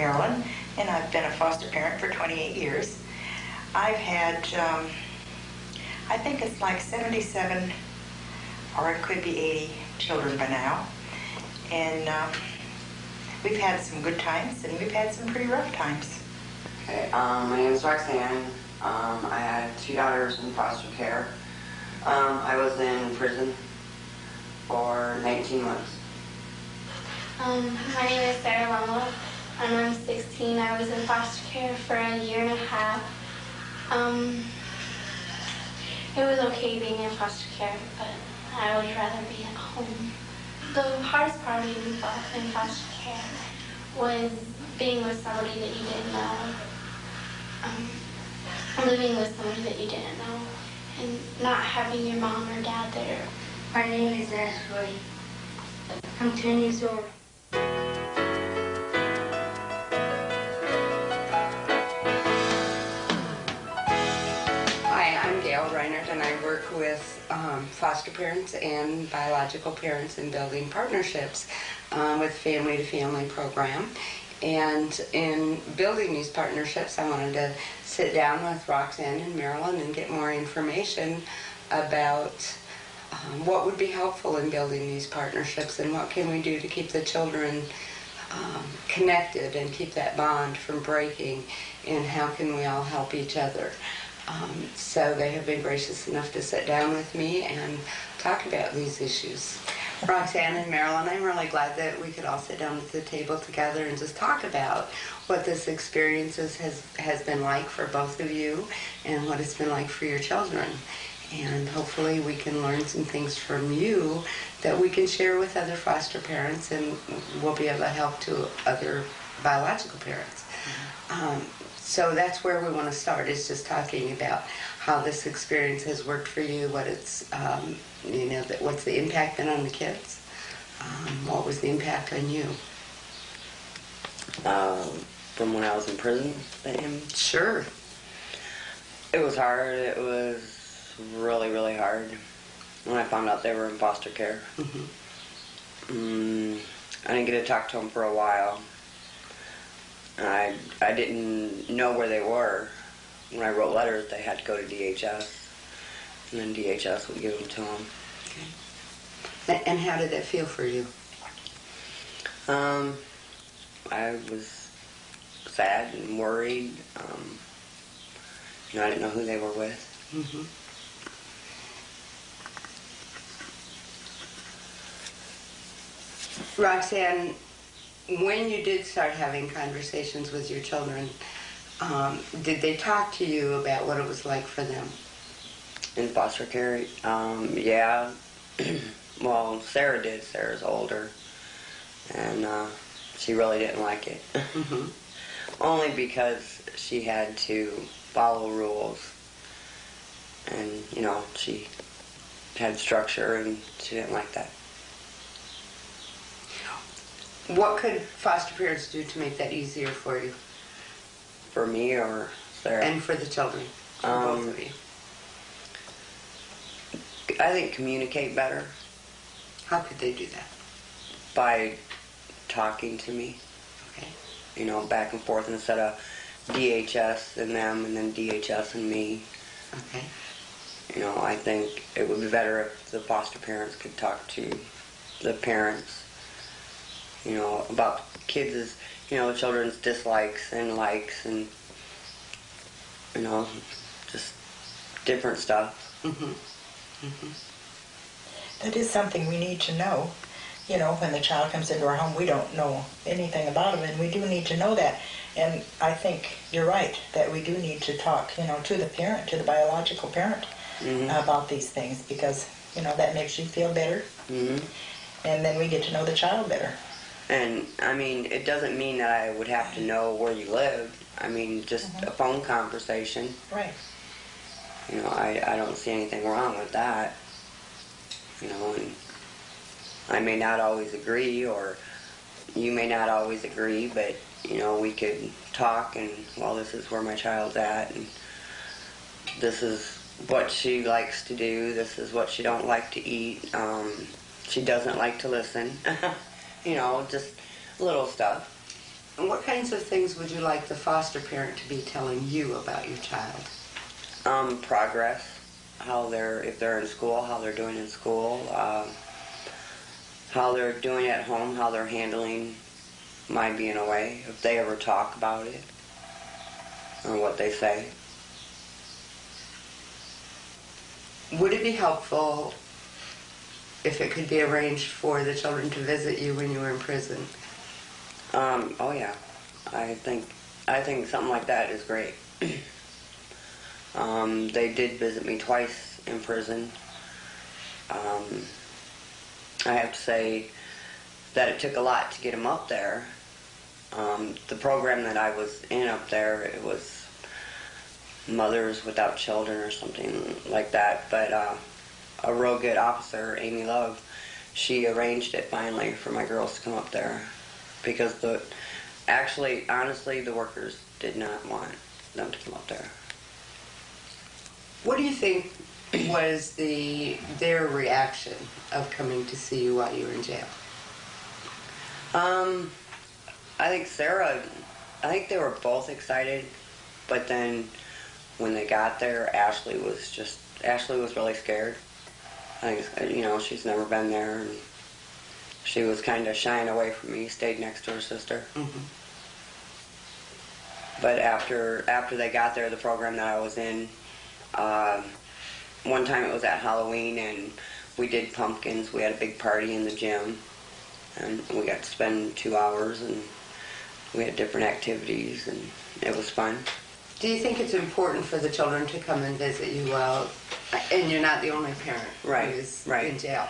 Maryland, and I've been a foster parent for 28 years. I've had, I think it's like 77, or it could be 80 children by now. And we've had some good times, and we've had some pretty rough times. Okay, my name is Roxanne. I had 2 daughters in foster care. I was in prison for 19 months. My name is Sarah Lama, and I'm 16. I was in foster care for a year and a half. It was okay being in foster care, but I would rather be at home. The hardest part of being in foster care was being with somebody that you didn't know, living with somebody that you didn't know, and not having your mom or dad there. My name is Ashley. I'm 10 years old. Hi, I'm Gail Reinert, and I work with foster parents and biological parents in building partnerships with family-to-family program. And in building these partnerships, I wanted to sit down with Roxanne and Marilyn and get more information about what would be helpful in building these partnerships, and what can we do to keep the children connected and keep that bond from breaking, and how can we all help each other. So they have been gracious enough to sit down with me and talk about these issues. Roxanne and Marilyn, I'm really glad that we could all sit down at the table together and just talk about what this experience has been like for both of you, and what it's been like for your children. And hopefully we can learn some things from you that we can share with other foster parents, and we'll be able to help to other biological parents. So that's where we want to start, is just talking about how this experience has worked for you, what it's, what's the impact been on the kids, what was the impact on you? From when I was in prison? Sure. It was hard. It was really, really hard when I found out they were in foster care. I didn't get to talk to them for a while. I didn't know where they were. When I wrote letters, they had to go to DHS, and then DHS would give them to them. Okay. And how did that feel for you? I was sad and worried. I didn't know who they were with. Roxanne, when you did start having conversations with your children, did they talk to you about what it was like for them? In foster care? Yeah. Well, Sarah did. Sarah's older. And she really didn't like it. Only because she had to follow rules. And, she had structure, and she didn't like that. What could foster parents do to make that easier for you? For me or Sarah? And for the children, for both of you. I think communicate better. How could they do that? By talking to me. Okay. Back and forth, instead of DHS and them and then DHS and me. Okay. I think it would be better if the foster parents could talk to the parents, about kids' the children's dislikes and likes, and just different stuff. That is something we need to know. When the child comes into our home, we don't know anything about them, and we do need to know that. And I think you're right, that we do need to talk, to the parent, to the biological parent, about these things, because, that makes you feel better. And then we get to know the child better. And, it doesn't mean that I would have to know where you live. Just a phone conversation. Right. I don't see anything wrong with that. And I may not always agree, or you may not always agree, but, we could talk, and, well, this is where my child's at, and this is what she likes to do, this is what she don't like to eat, she doesn't like to listen. Just little stuff. what kinds of things would you like the foster parent to be telling you about your child? Progress, if they're in school, how they're doing in school, how they're doing at home, how they're handling my being away, if they ever talk about it, or what they say. Would it be helpful if it could be arranged for the children to visit you when you were in prison? Oh yeah, I think something like that is great. They did visit me twice in prison. I have to say that it took a lot to get them up there. The program that I was in up there, it was Mothers Without Children or something like that, but a real good officer, Amy Love, she arranged it finally for my girls to come up there, because honestly, the workers did not want them to come up there. What do you think was their reaction of coming to see you while you were in jail? I think they were both excited, but then when they got there, Ashley was really scared. I think, she's never been there, and she was kind of shying away from me, stayed next to her sister. Mm-hmm. But after they got there, the program that I was in, one time it was at Halloween, and we did pumpkins. We had a big party in the gym, and we got to spend 2 hours, and we had different activities, and it was fun. Do you think it's important for the children to come and visit you while, and you're not the only parent who's in jail?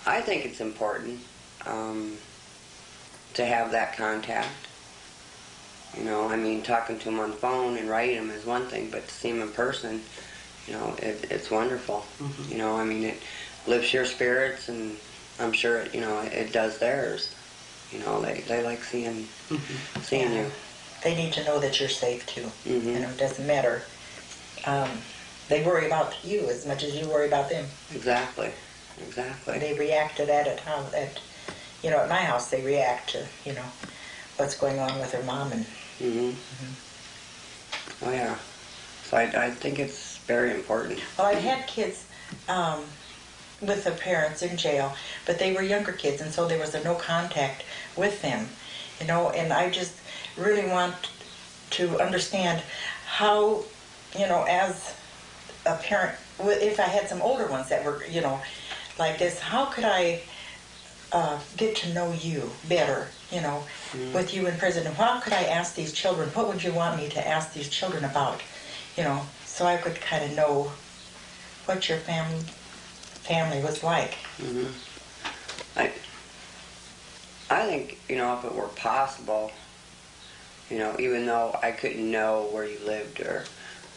I think it's important to have that contact. Talking to them on the phone and writing them is one thing, but to see them in person, it's wonderful. Mm-hmm. It lifts your spirits, and I'm sure it does theirs. They like seeing you. They need to know that you're safe too. Mm-hmm. It doesn't matter. They worry about you as much as you worry about them. Exactly. They react to that at my house they react to, what's going on with their mom and. Mm-hmm. Mm-hmm. Oh yeah. So I think it's very important. Well, I've had kids with their parents in jail, but they were younger kids, and so there was no contact with them, and I just really want to understand how, as a parent, if I had some older ones that were, like this, how could I get to know you better, with you in prison? And how could I ask these children, what would you want me to ask these children about, so I could kind of know what your family was like. Mm-hmm. I think, if it were possible, even though I couldn't know where you lived or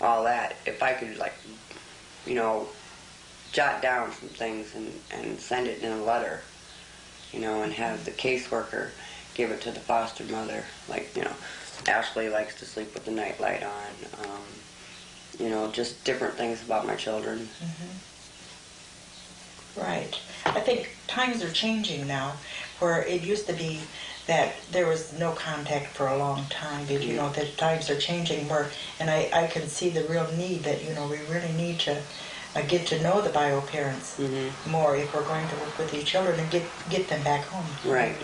all that, if I could, jot down some things and send it in a letter, and have the caseworker give it to the foster mother. Ashley likes to sleep with the nightlight on, just different things about my children. Mm-hmm. Right. I think times are changing now, where it used to be that there was no contact for a long time, but the times are changing and I can see the real need that, we really need to get to know the bio parents more if we're going to work with these children and get them back home. Right.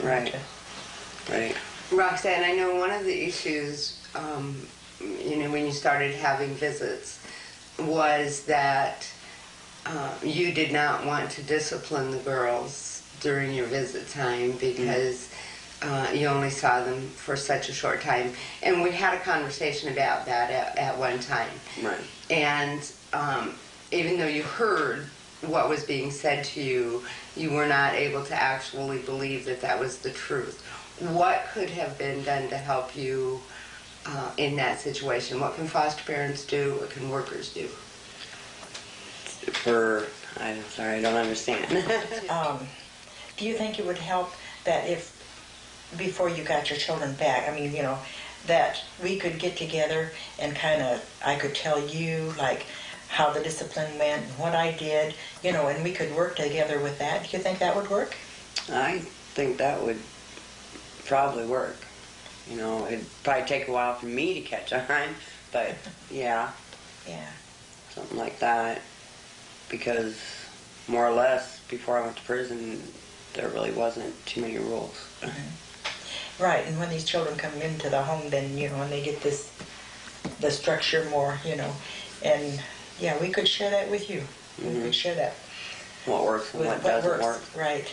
Roxanne, I know one of the issues, when you started having visits, was that you did not want to discipline the girls during your visit time because you only saw them for such a short time. And we had a conversation about that at one time. Right. And even though you heard what was being said to you, you were not able to actually believe that that was the truth. What could have been done to help you in that situation? What can foster parents do? What can workers do? I'm sorry, I don't understand. Do you think it would help that if, before you got your children back, that we could get together and I could tell you, how the discipline went and what I did, and we could work together with that? Do you think that would work? I think that would probably work. You know, it'd probably take a while for me to catch on, but yeah, Yeah. something like that. Because more or less, before I went to prison, there really wasn't too many rules. Right, and when these children come into the home, then, you know, and they get this, the structure more, you know, and yeah, we could share that with you. We could share that. What works and with what doesn't works. work. Right.